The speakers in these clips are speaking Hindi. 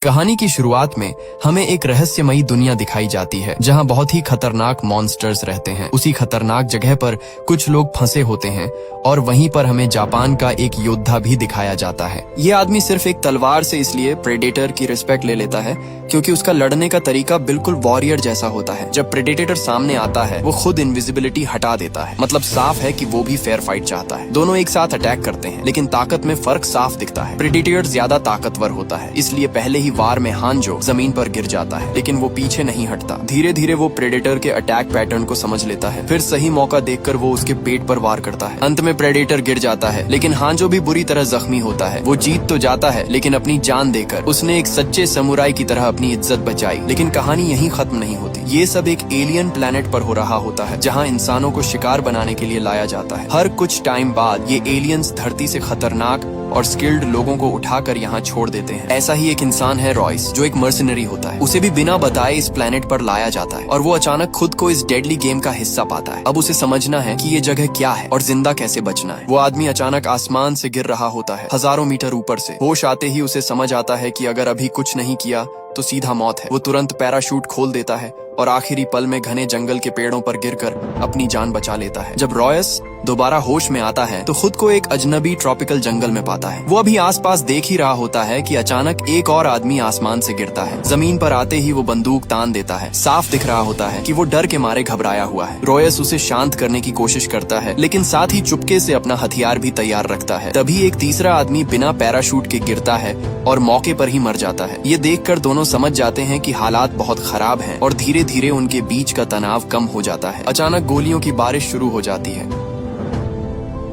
कहानी की शुरुआत में हमें एक रहस्यमयी दुनिया दिखाई जाती है जहां बहुत ही खतरनाक मॉन्स्टर्स रहते हैं। उसी खतरनाक जगह पर कुछ लोग फंसे होते हैं और वहीं पर हमें जापान का एक योद्धा भी दिखाया जाता है। ये आदमी सिर्फ एक तलवार से इसलिए प्रेडेटर की रिस्पेक्ट ले लेता है क्योंकि उसका लड़ने का तरीका बिल्कुल वॉरियर जैसा होता है। जब प्रेडेटर सामने आता है वो खुद इनविजिबिलिटी हटा देता है। मतलब साफ है कि वो भी फेयर फाइट चाहता है। दोनों एक साथ अटैक करते हैं लेकिन ताकत में फर्क साफ दिखता है। प्रेडेटर ज्यादा ताकतवर होता है इसलिए पहले ही वार में हांजो जमीन पर गिर जाता है, लेकिन वो पीछे नहीं हटता। धीरे धीरे वो प्रेडेटर के अटैक पैटर्न को समझ लेता है। फिर सही मौका देखकर वो उसके पेट पर वार करता है। अंत में प्रेडेटर गिर जाता है लेकिन हांजो भी बुरी तरह जख्मी होता है। वो जीत तो जाता है लेकिन अपनी जान देकर उसने एक सच्चे समुराई की तरह अपनी इज्जत बचाई। लेकिन कहानी यहीं खत्म नहीं होती। ये सब एक एलियन प्लेनेट पर हो रहा होता है जहाँ इंसानों को शिकार बनाने के लिए लाया जाता है। हर कुछ टाइम बाद ये एलियंस धरती से खतरनाक और स्किल्ड लोगों को उठाकर यहाँ छोड़ देते हैं। ऐसा ही एक इंसान है रॉयस, जो एक मर्सनरी होता है। उसे भी बिना बताए इस प्लेनेट पर लाया जाता है और वो अचानक खुद को इस डेडली गेम का हिस्सा पाता है। अब उसे समझना है कि ये जगह क्या है और जिंदा कैसे बचना है। वो आदमी अचानक आसमान से गिर रहा होता है, हजारों मीटर ऊपर से। होश आते ही उसे समझ आता है कि अगर अभी कुछ नहीं किया तो सीधा मौत है। वो तुरंत पैराशूट खोल देता है और आखिरी पल में घने जंगल के पेड़ों पर गिरकर अपनी जान बचा लेता है। जब रॉयस दोबारा होश में आता है तो खुद को एक अजनबी ट्रॉपिकल जंगल में पाता है। वो अभी आसपास देख ही रहा होता है कि अचानक एक और आदमी आसमान से गिरता है। जमीन पर आते ही वो बंदूक तान देता है। साफ दिख रहा होता है कि वो डर के मारे घबराया हुआ है। रॉयस उसे शांत करने की कोशिश करता है लेकिन साथ ही चुपके से अपना हथियार भी तैयार रखता है। तभी एक तीसरा आदमी बिना पैराशूट के गिरता है और मौके पर ही मर जाता है। ये देखकर दोनों समझ जाते हैं कि हालात बहुत खराब हैं और धीरे धीरे उनके बीच का तनाव कम हो जाता है। अचानक गोलियों की बारिश शुरू हो जाती है।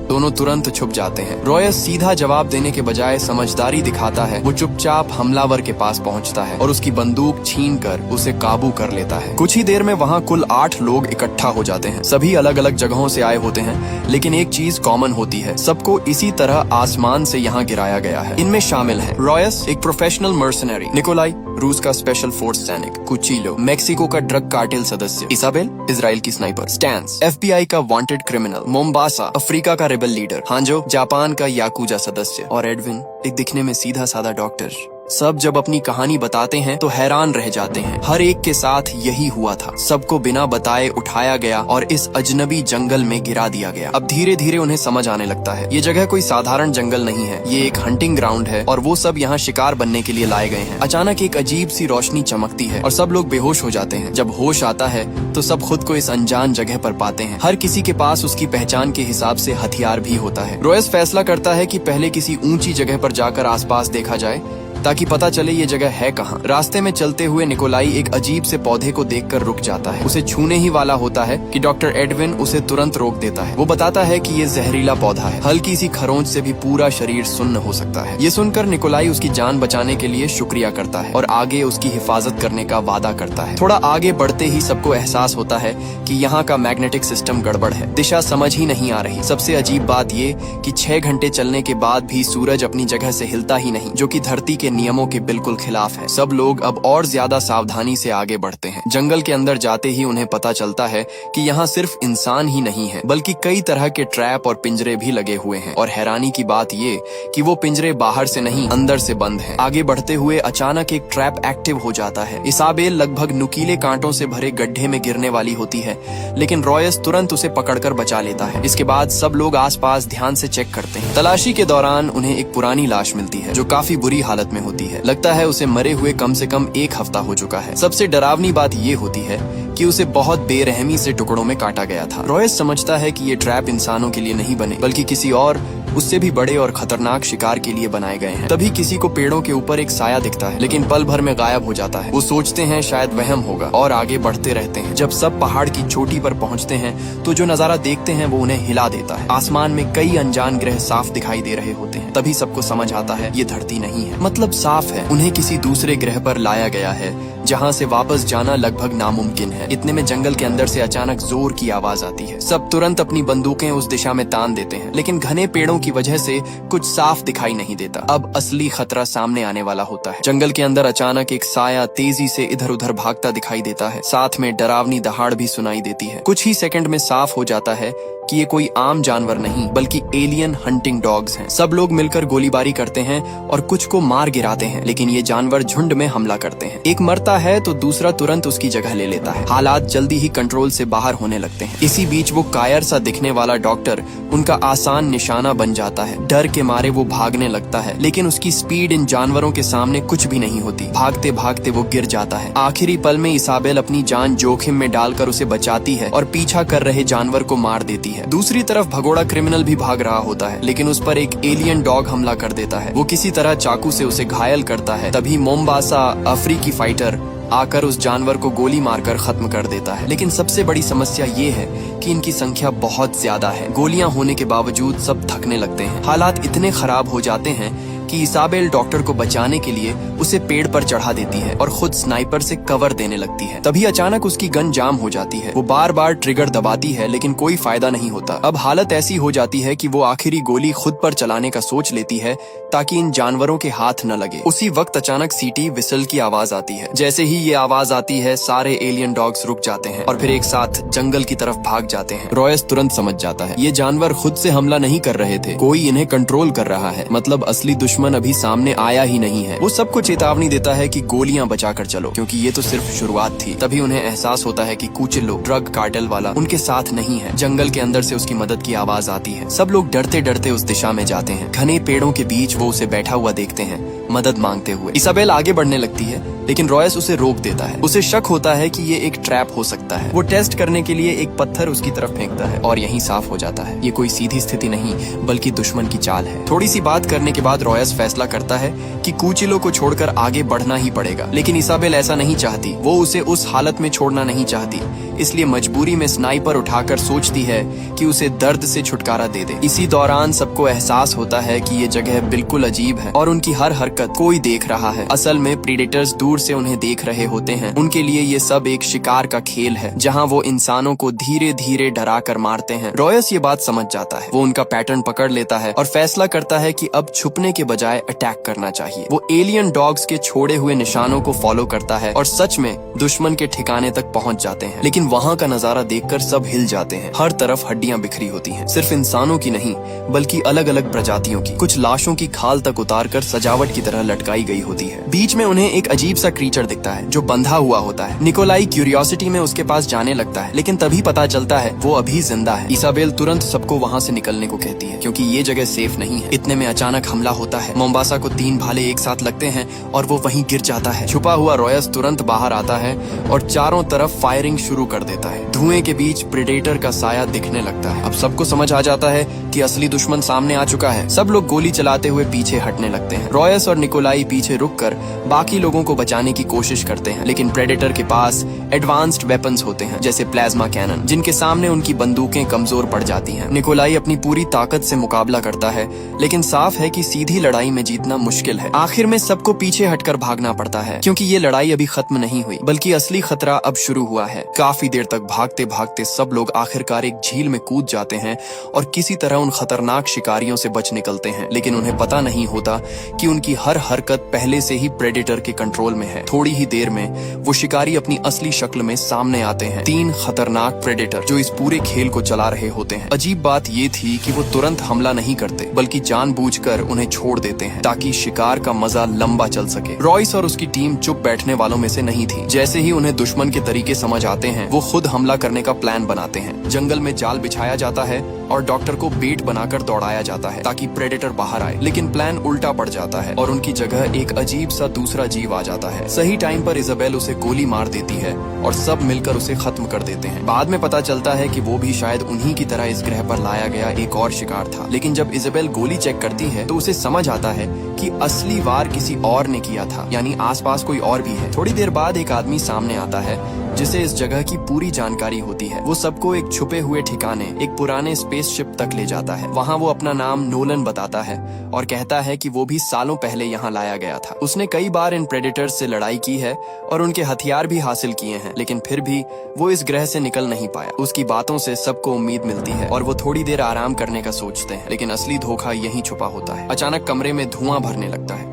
दोनों तुरंत छुप जाते हैं। रॉयस सीधा जवाब देने के बजाय समझदारी दिखाता है। वो चुपचाप हमलावर के पास पहुंचता है और उसकी बंदूक छीनकर उसे काबू कर लेता है। कुछ ही देर में वहां कुल 8 लोग इकट्ठा हो जाते हैं। सभी अलग अलग जगहों से आए होते हैं लेकिन एक चीज कॉमन होती है, सबको इसी तरह आसमान से यहाँ गिराया गया है। इनमें शामिल है रॉयस, एक प्रोफेशनल मर्सनरी, निकोलाई, रूस का स्पेशल फोर्स सैनिक, कुचिलो, मेक्सिको का ड्रग कार्टेल सदस्य, इसाबेल, इजराइल की स्नाइपर, स्टैंस, FBI का वांटेड क्रिमिनल, मोम्बासा, अफ्रीका का रेबल लीडर, हांजो, जापान का याकुजा सदस्य और एडविन, एक दिखने में सीधा साधा डॉक्टर। सब जब अपनी कहानी बताते हैं तो हैरान रह जाते हैं। हर एक के साथ यही हुआ था। सबको बिना बताए उठाया गया और इस अजनबी जंगल में गिरा दिया गया। अब धीरे धीरे उन्हें समझ आने लगता है ये जगह कोई साधारण जंगल नहीं है, ये एक हंटिंग ग्राउंड है और वो सब यहाँ शिकार बनने के लिए लाए गए हैं। अचानक एक अजीब सी रोशनी चमकती है और सब लोग बेहोश हो जाते हैं। जब होश आता है तो सब खुद को इस अनजान जगह पर पाते हैं। हर किसी के पास उसकी पहचान के हिसाब से हथियार भी होता है। रॉयस फैसला करता है कि पहले किसी ऊंची जगह पर जाकर आसपास देखा जाए ताकि पता चले ये जगह है कहाँ। रास्ते में चलते हुए निकोलाई एक अजीब से पौधे को देखकर रुक जाता है। उसे छूने ही वाला होता है कि डॉक्टर एडविन उसे तुरंत रोक देता है। वो बताता है कि ये जहरीला पौधा है, हल्की सी खरोंच से भी पूरा शरीर सुन्न हो सकता है। ये सुनकर निकोलाई उसकी जान बचाने के लिए शुक्रिया करता है और आगे उसकी हिफाजत करने का वादा करता है। थोड़ा आगे बढ़ते ही सबको एहसास होता है कि यहाँ का मैग्नेटिक सिस्टम गड़बड़ है, दिशा समझ ही नहीं आ रही। सबसे अजीब बात ये कि 6 घंटे चलने के बाद भी सूरज अपनी जगह से हिलता ही नहीं, जो कि धरती के नियमों के बिल्कुल खिलाफ है। सब लोग अब और ज्यादा सावधानी से आगे बढ़ते हैं। जंगल के अंदर जाते ही उन्हें पता चलता है कि यहाँ सिर्फ इंसान ही नहीं है बल्कि कई तरह के ट्रैप और पिंजरे भी लगे हुए हैं। और हैरानी की बात ये कि वो पिंजरे बाहर से नहीं अंदर से बंद हैं। आगे बढ़ते हुए अचानक एक ट्रैप एक्टिव हो जाता है। इसाबेल लगभग नुकीले कांटों से भरे गड्ढे में गिरने वाली होती है लेकिन रॉयस तुरंत उसे पकड़कर बचा लेता है। इसके बाद सब लोग आसपास ध्यान से चेक करते हैं। तलाशी के दौरान उन्हें एक पुरानी लाश मिलती है जो काफी बुरी हालत में होती है। लगता है उसे मरे हुए कम से कम 1 हफ्ता हो चुका है। सबसे डरावनी बात ये होती है कि उसे बहुत बेरहमी से टुकड़ों में काटा गया था। रॉयस समझता है कि ये ट्रैप इंसानों के लिए नहीं बने बल्कि किसी और उससे भी बड़े और खतरनाक शिकार के लिए बनाए गए हैं। तभी किसी को पेड़ों के ऊपर एक साया दिखता है लेकिन पल भर में गायब हो जाता है। वो सोचते हैं शायद वहम होगा और आगे बढ़ते रहते हैं। जब सब पहाड़ की चोटी पर पहुंचते हैं तो जो नजारा देखते हैं वो उन्हें हिला देता है। आसमान में कई अनजान ग्रह साफ दिखाई दे रहे होते हैं। तभी सबको समझ आता है ये धरती नहीं है, मतलब साफ है, उन्हें किसी दूसरे ग्रह पर लाया गया है जहाँ से वापस जाना लगभग नामुमकिन है। इतने में जंगल के अंदर से अचानक जोर की आवाज आती है। सब तुरंत अपनी बंदूकें उस दिशा में तान देते हैं, लेकिन घने पेड़ों की वजह से कुछ साफ दिखाई नहीं देता। अब असली खतरा सामने आने वाला होता है। जंगल के अंदर अचानक एक साया तेजी से इधर उधर भागता दिखाई देता है। साथ में डरावनी दहाड़ भी सुनाई देती है। कुछ ही सेकंड में साफ हो जाता है कि ये कोई आम जानवर नहीं बल्कि एलियन हंटिंग डॉग्स हैं। सब लोग मिलकर गोलीबारी करते हैं और कुछ को मार गिराते हैं, लेकिन ये जानवर झुंड में हमला करते हैं। एक मरता है तो दूसरा तुरंत उसकी जगह ले लेता है। हालात जल्दी ही कंट्रोल से बाहर होने लगते हैं। इसी बीच वो कायर सा दिखने वाला डॉक्टर उनका आसान निशाना बन जाता है। डर के मारे वो भागने लगता है, लेकिन उसकी स्पीड इन जानवरों के सामने कुछ भी नहीं होती। भागते भागते वो गिर जाता है। आखिरी पल में इसाबेल अपनी जान जोखिम में डालकर उसे बचाती है और पीछा कर रहे जानवर को मार देती है। दूसरी तरफ भगोड़ा क्रिमिनल भी भाग रहा होता है, लेकिन उस पर एक एलियन डॉग हमला कर देता है। वो किसी तरह चाकू से उसे घायल करता है। तभी मोम्बासा अफ्रीकी फाइटर आकर उस जानवर को गोली मारकर खत्म कर देता है। लेकिन सबसे बड़ी समस्या ये है कि इनकी संख्या बहुत ज्यादा है। गोलियां होने के बावजूद सब थकने लगते हैं। हालात इतने खराब हो जाते हैं कि इसाबेल डॉक्टर को बचाने के लिए उसे पेड़ पर चढ़ा देती है और खुद स्नाइपर से कवर देने लगती है। तभी अचानक उसकी गन जाम हो जाती है। वो बार बार ट्रिगर दबाती है, लेकिन कोई फायदा नहीं होता। अब हालत ऐसी हो जाती है कि वो आखिरी गोली खुद पर चलाने का सोच लेती है ताकि इन जानवरों के हाथ न लगे। उसी वक्त अचानक सीटी विसल की आवाज आती है। जैसे ही ये आवाज आती है, सारे एलियन डॉग्स रुक जाते हैं और फिर एक साथ जंगल की तरफ भाग जाते हैं। रॉयस तुरंत समझ जाता है ये जानवर खुद से हमला नहीं कर रहे थे, कोई इन्हें कंट्रोल कर रहा है। मतलब असली दुश्मन अभी सामने आया ही नहीं है। वो सबको चेतावनी देता है कि गोलियां बचाकर चलो, क्योंकि ये तो सिर्फ शुरुआत थी। तभी उन्हें एहसास होता है कि कुचिलो ड्रग कार्टेल वाला उनके साथ नहीं है। जंगल के अंदर से उसकी मदद की आवाज आती है। सब लोग डरते डरते उस दिशा में जाते हैं। घने पेड़ों के बीच वो उसे बैठा हुआ देखते हैं, मदद मांगते हुए। इसाबेल आगे बढ़ने लगती है, लेकिन रॉयस उसे रोक देता है। उसे शक होता है कि ये एक ट्रैप हो सकता है। वो टेस्ट करने के लिए एक पत्थर उसकी तरफ फेंकता है और यहीं साफ हो जाता है ये कोई सीधी स्थिति नहीं बल्कि दुश्मन की चाल है। थोड़ी सी बात करने के बाद रॉयस फैसला करता है कि कुचिलो को छोड़कर आगे बढ़ना ही पड़ेगा, लेकिन इसाबेल ऐसा नहीं चाहती। वो उसे उस हालत में छोड़ना नहीं चाहती, इसलिए मजबूरी में स्नाइपर उठाकर सोचती है कि उसे दर्द से छुटकारा दे दे। इसी दौरान सबको एहसास होता है कि ये जगह बिल्कुल अजीब है और उनकी हर हरकत कोई देख रहा है। असल में प्रीडेटर्स दूर से उन्हें देख रहे होते हैं। उनके लिए ये सब एक शिकार का खेल है, जहाँ वो इंसानों को धीरे धीरे डरा कर मारते हैं। रॉयस ये बात समझ जाता है। वो उनका पैटर्न पकड़ लेता है और फैसला करता है कि अब छुपने के बजाय अटैक करना चाहिए। वो एलियन डॉग्स के छोड़े हुए निशानों को फॉलो करता है और सच में दुश्मन के ठिकाने तक पहुंच जाते हैं। लेकिन वहाँ का नजारा देखकर सब हिल जाते हैं। हर तरफ हड्डियां बिखरी होती हैं, सिर्फ इंसानों की नहीं बल्कि अलग अलग प्रजातियों की। कुछ लाशों की खाल तक उतारकर सजावट की तरह लटकाई गई होती है। बीच में उन्हें एक अजीब सा क्रीचर दिखता है जो बंधा हुआ होता है। निकोलाई क्यूरियोसिटी में उसके पास जाने लगता है, लेकिन तभी पता चलता है वो अभी जिंदा है। इसाबेल तुरंत सबको वहाँ से निकलने को कहती है, क्योंकि ये जगह सेफ नहीं है। इतने में अचानक हमला होता है। मोम्बासा को 3 भाले एक साथ लगते हैं और वो वहीं गिर जाता है। छुपा हुआ रॉयस तुरंत बाहर आता है और चारों तरफ फायरिंग शुरू कर देता है। धुएं के बीच प्रेडेटर का साया दिखने लगता है। अब सबको समझ आ जाता है कि असली दुश्मन सामने आ चुका है। सब लोग गोली चलाते हुए पीछे हटने लगते हैं। रॉयस और निकोलाई पीछे रुककर बाकी लोगों को बचाने की कोशिश करते हैं, लेकिन प्रेडेटर के पास एडवांस्ड वेपन्स होते हैं, जैसे प्लाज्मा कैनन, जिनके सामने उनकी बंदूकें कमजोर पड़ जाती हैं। निकोलाई अपनी पूरी ताकत से मुकाबला करता है, लेकिन साफ है कि सीधी लड़ाई में जीतना मुश्किल है। आखिर में सबको पीछे हटकर भागना पड़ता है, क्योंकि ये लड़ाई अभी खत्म नहीं हुई बल्कि असली खतरा अब शुरू हुआ है। काफी देर तक भागते भागते सब लोग आखिरकार एक झील में कूद जाते हैं और किसी तरह उन खतरनाक शिकारियों से बच निकलते हैं। लेकिन उन्हें पता नहीं होता कि उनकी हर हरकत पहले से ही प्रेडेटर के कंट्रोल में है। थोड़ी ही देर में वो शिकारी अपनी असली शक्ल में सामने आते हैं। 3 खतरनाक प्रेडेटर जो इस पूरे खेल को चला रहे होते हैं। अजीब बात ये थी कि वो तुरंत हमला नहीं करते, बल्कि जानबूझकर उन्हें छोड़ देते हैं ताकि शिकार का मजा लंबा चल सके। रॉयस और उसकी टीम चुप बैठने वालों में से नहीं थी। जैसे ही उन्हें दुश्मन के तरीके समझ आते हैं, वो खुद हमला करने का प्लान बनाते हैं। जंगल में जाल बिछाया जाता है और डॉक्टर को बेट बनाकर दौड़ाया जाता है ताकि प्रेडेटर बाहर आए। लेकिन प्लान उल्टा पड़ जाता है और उनकी जगह एक अजीब सा दूसरा जीव आ जाता है। सही टाइम पर इजाबेल उसे गोली मार देती है और सब मिलकर उसे खत्म कर देते हैं। बाद में पता चलता है कि वो भी शायद उन्हीं की तरह इस ग्रह पर लाया गया एक और शिकार था। लेकिन जब इजाबेल गोली चेक करती है तो उसे समझ आता है कि असली वार किसी और ने किया था, यानी आसपास कोई और भी है। थोड़ी देर बाद एक आदमी सामने आता है जिसे इस जगह की पूरी जानकारी होती है। वो सबको एक छुपे हुए ठिकाने, एक पुराने स्पेसशिप तक ले जाता है। वहाँ वो अपना नाम नोलन बताता है और कहता है कि वो भी सालों पहले यहाँ लाया गया था। उसने कई बार इन प्रेडेटर्स से लड़ाई की है और उनके हथियार भी हासिल किए हैं, लेकिन फिर भी वो इस ग्रह से निकल नहीं पाया। उसकी बातों से सबको उम्मीद मिलती है और वो थोड़ी देर आराम करने का सोचते हैं, लेकिन असली धोखा यहीं छुपा होता है। अचानक कमरे में धुआं भरने लगता है।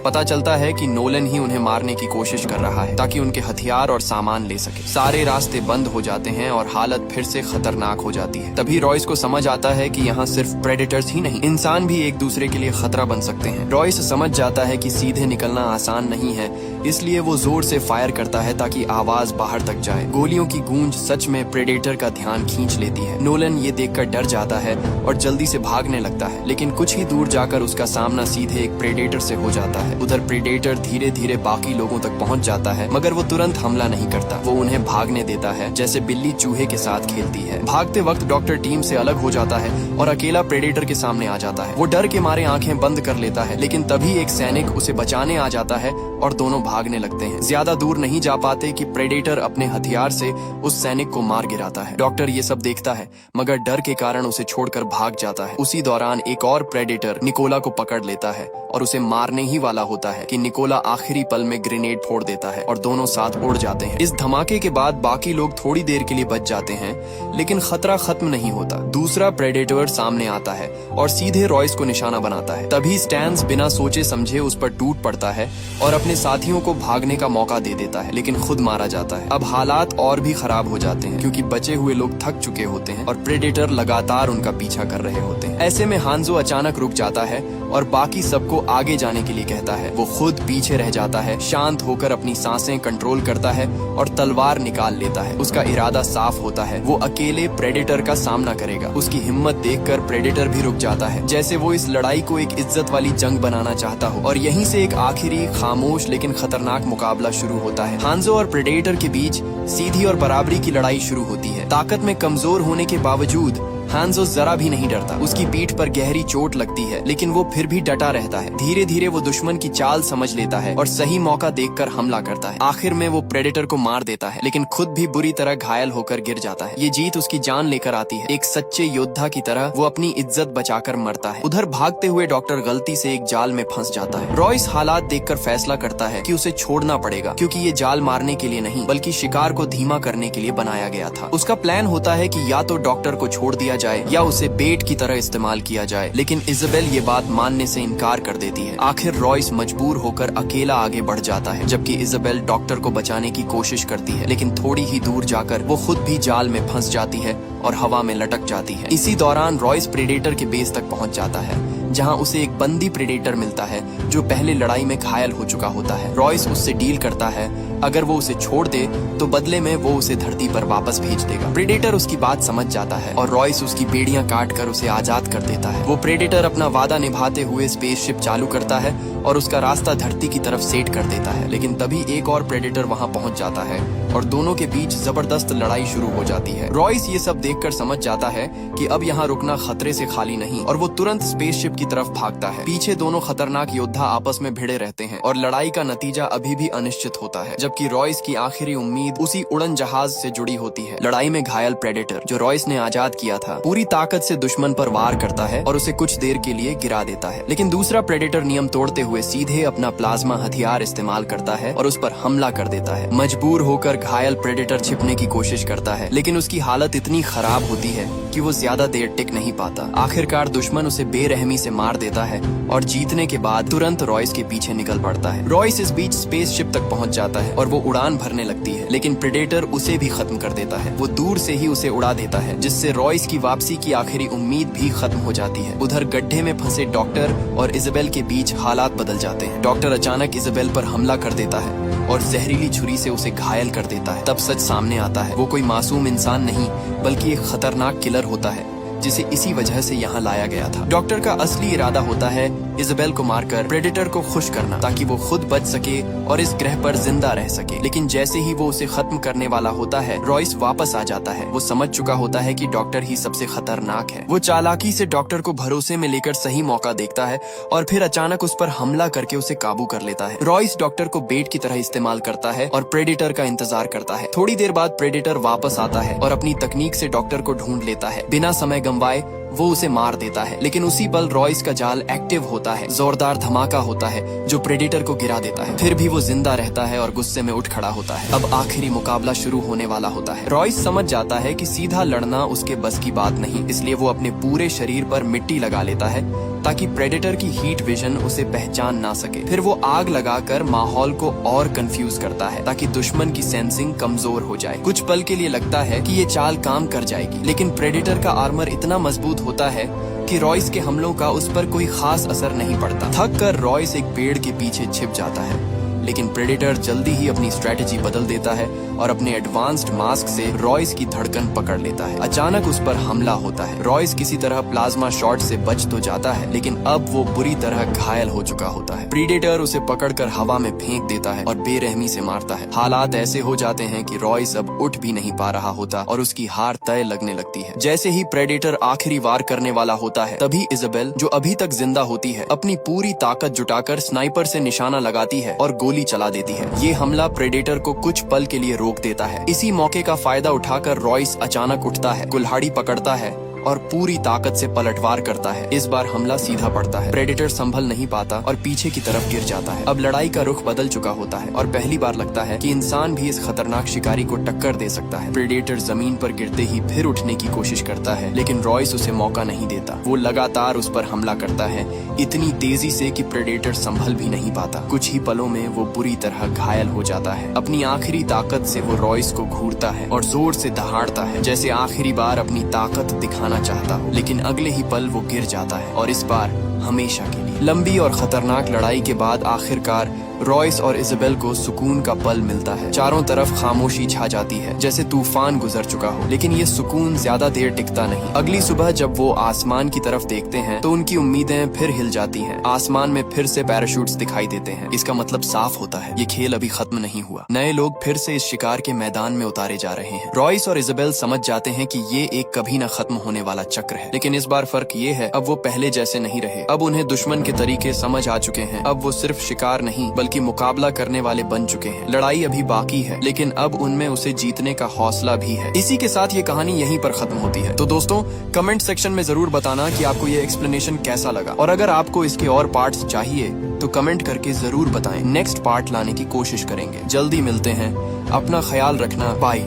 पता चलता है कि नोलन ही उन्हें मारने की कोशिश कर रहा है ताकि उनके हथियार और सामान ले सके। सारे रास्ते बंद हो जाते हैं और हालत फिर से खतरनाक हो जाती है। तभी रॉयस को समझ आता है कि यहाँ सिर्फ प्रेडेटर्स ही नहीं, इंसान भी एक दूसरे के लिए खतरा बन सकते हैं। रॉयस समझ जाता है कि सीधे निकलना आसान नहीं है, इसलिए वो जोर से फायर करता है ताकि आवाज बाहर तक जाए। गोलियों की गूंज सच में प्रेडेटर का ध्यान खींच लेती है। नोलन ये देखकर डर जाता है और जल्दी से भागने लगता है, लेकिन कुछ ही दूर जाकर उसका सामना सीधे एक प्रेडेटर से हो जाता है। उधर प्रेडेटर धीरे धीरे बाकी लोगों तक पहुंच जाता है, मगर वो तुरंत हमला नहीं करता। वो उन्हें भागने देता है जैसे बिल्ली चूहे के साथ खेलती है। भागते वक्त डॉक्टर टीम से अलग हो जाता है और अकेला प्रेडेटर के सामने आ जाता है। वो डर के मारे आंखें बंद कर लेता है, लेकिन तभी एक सैनिक उसे बचाने आ जाता है और दोनों भागने लगते हैं। ज्यादा दूर नहीं जा पाते कि प्रेडेटर अपने हथियार से उस सैनिक को मार गिराता है। डॉक्टर ये सब देखता है, मगर डर के कारण उसे छोड़कर भाग जाता है। उसी दौरान एक और प्रेडेटर निकोला को पकड़ लेता है और उसे मारने ही वाला होता है कि निकोला आखिरी पल में ग्रेनेड फोड़ देता है और दोनों साथ उड़ जाते हैं। इस धमाके के बाद बाकी लोग थोड़ी देर के लिए बच जाते हैं, लेकिन खतरा खत्म नहीं होता। दूसरा प्रेडेटर सामने आता है और सीधे रॉयस को निशाना बनाता है। तभी स्टैन्स बिना सोचे समझे उस पर टूट पड़ता है और अपने साथियों को भागने का मौका दे देता है, लेकिन खुद मारा जाता है। अब हालात और भी खराब हो जाते हैं क्योंकि बचे हुए लोग थक चुके होते हैं और प्रेडेटर लगातार उनका पीछा कर रहे होते हैं। ऐसे में हांजो अचानक रुक जाता है और बाकी सबको आगे जाने के लिए कहता है। वो खुद पीछे रह जाता है, शांत होकर अपनी सांसें कंट्रोल करता है और तलवार निकाल लेता है। उसका इरादा साफ होता है, वो अकेले प्रेडेटर का सामना करेगा। उसकी हिम्मत देखकर प्रेडेटर भी रुक जाता है, जैसे वो इस लड़ाई को एक इज्जत वाली जंग बनाना चाहता हो। और यहीं से एक आखिरी खामोश लेकिन खतरनाक मुकाबला शुरू होता है। हांजो और प्रेडेटर के बीच सीधी और बराबरी की लड़ाई शुरू होती है। ताकत में कमजोर होने के बावजूद हांजो जरा भी नहीं डरता। उसकी पीठ पर गहरी चोट लगती है, लेकिन वो फिर भी डटा रहता है। धीरे धीरे वो दुश्मन की चाल समझ लेता है और सही मौका देखकर हमला करता है। आखिर में वो प्रेडेटर को मार देता है, लेकिन खुद भी बुरी तरह घायल होकर गिर जाता है। ये जीत उसकी जान लेकर आती है। एक सच्चे योद्धा की तरह वो अपनी इज्जत बचाकर मरता है। उधर भागते हुए डॉक्टर गलती से एक जाल में फंस जाता है। रॉयस हालात देखकर फैसला करता है कि उसे छोड़ना पड़ेगा, क्योंकि ये जाल मारने के लिए नहीं बल्कि शिकार को धीमा करने के लिए बनाया गया था। उसका प्लान होता है कि या तो डॉक्टर को छोड़ दिया जाए या उसे बेट की तरह इस्तेमाल किया जाए, लेकिन इजाबेल ये बात मानने से इनकार कर देती है। आखिर रॉयस मजबूर होकर अकेला आगे बढ़ जाता है, जबकि इजाबेल डॉक्टर को बचाने की कोशिश करती है, लेकिन थोड़ी ही दूर जाकर वो खुद भी जाल में फंस जाती है और हवा में लटक जाती है। इसी दौरान रॉयस प्रेडेटर के बेस तक पहुंच जाता है, जहां उसे एक बंदी प्रेडेटर मिलता है जो पहले लड़ाई में घायल हो चुका होता है। रॉयस उससे डील करता है, अगर वो उसे छोड़ दे तो बदले में वो उसे धरती पर वापस भेज देगा। प्रेडेटर उसकी बात समझ जाता है और रॉयस उसकी बेड़ियां काट कर उसे आजाद कर देता है। वो प्रेडेटर अपना वादा निभाते हुए स्पेसशिप चालू करता है और उसका रास्ता धरती की तरफ सेट कर देता है, लेकिन तभी एक और प्रेडेटर वहां पहुंच जाता है और दोनों के बीच जबरदस्त लड़ाई शुरू हो जाती है। रॉयस ये सब देखकर समझ जाता है कि अब यहाँ रुकना खतरे से खाली नहीं, और वो तुरंत स्पेसशिप की तरफ भागता है। पीछे दोनों खतरनाक योद्धा आपस में भिड़े रहते हैं और लड़ाई का नतीजा अभी भी अनिश्चित होता है, जबकि रॉयस की आखिरी उम्मीद उसी उड़न जहाज से जुड़ी होती है। लड़ाई में घायल प्रेडेटर जो रॉयस ने आजाद किया था पूरी ताकत से दुश्मन पर वार करता है और उसे कुछ देर के लिए गिरा देता है, लेकिन दूसरा प्रेडेटर नियम तोड़ते हुए सीधे अपना प्लाज्मा हथियार इस्तेमाल करता है और उस पर हमला कर देता है। मजबूर होकर घायल प्रेडेटर छिपने की कोशिश करता है, लेकिन उसकी हालत इतनी खराब होती है कि वो ज्यादा देर टिक नहीं पाता। आखिरकार दुश्मन उसे बेरहमी से मार देता है और जीतने के बाद तुरंत रॉयस के पीछे निकल पड़ता है। रॉयस इस बीच स्पेसशिप तक पहुंच जाता है और वो उड़ान भरने लगती है, लेकिन प्रेडेटर उसे भी खत्म कर देता है। वो दूर से ही उसे उड़ा देता है, जिससे रॉयस की वापसी की आखिरी उम्मीद भी खत्म हो जाती है। उधर गड्ढे में फंसे डॉक्टर और इजाबेल के बीच हालात बदल जाते हैं। डॉक्टर अचानक इजाबेल पर हमला कर देता है और जहरीली छुरी से उसे घायल कर देता है। तब सच सामने आता है, वो कोई मासूम इंसान नहीं बल्कि एक खतरनाक किलर होता है जिसे इसी वजह से यहाँ लाया गया था। डॉक्टर का असली इरादा होता है इजाबेल को मारकर प्रेडेटर को खुश करना ताकि वो खुद बच सके और इस ग्रह पर जिंदा रह सके। लेकिन जैसे ही वो उसे खत्म करने वाला होता है, रॉयस वापस आ जाता है। वो समझ चुका होता है कि डॉक्टर ही सबसे खतरनाक है। वो चालाकी से डॉक्टर को भरोसे में लेकर सही मौका देखता है और फिर अचानक उस पर हमला करके उसे काबू कर लेता है। रॉयस डॉक्टर को बेट की तरह इस्तेमाल करता है और प्रेडेटर का इंतजार करता है। थोड़ी देर बाद प्रेडेटर वापस आता है और अपनी तकनीक से डॉक्टर को ढूंढ लेता है। बिना समय गंवाए वो उसे मार देता है, लेकिन उसी पल रॉयस का जाल एक्टिव होता है। जोरदार धमाका होता है जो प्रेडेटर को गिरा देता है। फिर भी वो जिंदा रहता है और गुस्से में उठ खड़ा होता है। अब आखिरी मुकाबला शुरू होने वाला होता है। रॉयस समझ जाता है कि सीधा लड़ना उसके बस की बात नहीं, इसलिए वो अपने पूरे शरीर पर मिट्टी लगा लेता है ताकि प्रेडेटर की हीट विजन उसे पहचान ना सके। फिर वो आग लगाकर माहौल को और कंफ्यूज करता है ताकि दुश्मन की सेंसिंग कमजोर हो जाए। कुछ पल के लिए लगता है कि ये चाल काम कर जाएगी, लेकिन प्रेडेटर का आर्मर इतना मजबूत होता है कि रॉयस के हमलों का उस पर कोई खास असर नहीं पड़ता। थक कर रॉयस एक पेड़ के पीछे छिप जाता है, लेकिन प्रेडेटर जल्दी ही अपनी स्ट्रेटेजी बदल देता है और अपने एडवांस्ड मास्क से रॉयस की धड़कन पकड़ लेता है। अचानक उस पर हमला होता है। रॉयस किसी तरह प्लाज्मा शॉट से बच तो जाता है, लेकिन अब वो बुरी तरह घायल हो चुका होता है। प्रेडेटर उसे पकड़कर हवा में फेंक देता है और बेरहमी से मारता है। हालात ऐसे हो जाते हैं कि रॉयस अब उठ भी नहीं पा रहा होता और उसकी हार तय लगने लगती है। जैसे ही प्रेडेटर आखिरी वार करने वाला होता है, तभी इजाबेल, जो अभी तक जिंदा होती है, अपनी पूरी ताकत जुटाकर स्नाइपर से निशाना लगाती है और गोली चला देती है। ये हमला प्रेडेटर को कुछ पल के लिए रोक देता है। इसी मौके का फायदा उठाकर रॉयस अचानक उठता है, कुल्हाड़ी पकड़ता है और पूरी ताकत से पलटवार करता है। इस बार हमला सीधा पड़ता है। प्रेडेटर संभल नहीं पाता और पीछे की तरफ गिर जाता है। अब लड़ाई का रुख बदल चुका होता है और पहली बार लगता है कि इंसान भी इस खतरनाक शिकारी को टक्कर दे सकता है। प्रेडेटर जमीन पर गिरते ही फिर उठने की कोशिश करता है, लेकिन रॉयस उसे मौका नहीं देता। वो लगातार उस पर हमला करता है, इतनी तेजी से कि प्रेडेटर संभल भी नहीं पाता। कुछ ही पलों में वो बुरी तरह घायल हो जाता है। अपनी आखिरी ताकत से वो रॉयस को घूरता है और जोर से दहाड़ता है, जैसे आखिरी बार अपनी ताकत दिखाना चाहता हो। लेकिन अगले ही पल वो गिर जाता है और इस बार हमेशा के लिए। लंबी और खतरनाक लड़ाई के बाद आखिरकार रॉयस और इजाबेल को सुकून का पल मिलता है। चारों तरफ खामोशी छा जाती है, जैसे तूफान गुजर चुका हो। लेकिन ये सुकून ज्यादा देर टिकता नहीं। अगली सुबह जब वो आसमान की तरफ देखते हैं तो उनकी उम्मीदें फिर हिल जाती हैं। आसमान में फिर से पैराशूट्स दिखाई देते हैं। इसका मतलब साफ होता है, ये खेल अभी खत्म नहीं हुआ। नए लोग फिर से इस शिकार के मैदान में उतारे जा रहे हैं। रॉयस और इजाबेल समझ जाते हैं कि ये एक कभी न खत्म होने वाला चक्र है। लेकिन इस बार फर्क ये है, अब वो पहले जैसे नहीं रहे। अब उन्हें दुश्मन के तरीके समझ आ चुके हैं। अब वो सिर्फ शिकार नहीं बल्कि मुकाबला करने वाले बन चुके हैं। लड़ाई अभी बाकी है, लेकिन अब उनमें उसे जीतने का हौसला भी है। इसी के साथ ये कहानी यहीं पर खत्म होती है। तो दोस्तों, कमेंट सेक्शन में जरूर बताना कि आपको ये एक्सप्लेनेशन कैसा लगा, और अगर आपको इसके और पार्ट्स चाहिए तो कमेंट करके जरूर बताएं। नेक्स्ट पार्ट लाने की कोशिश करेंगे। जल्दी मिलते हैं। अपना ख्याल रखना। बाय।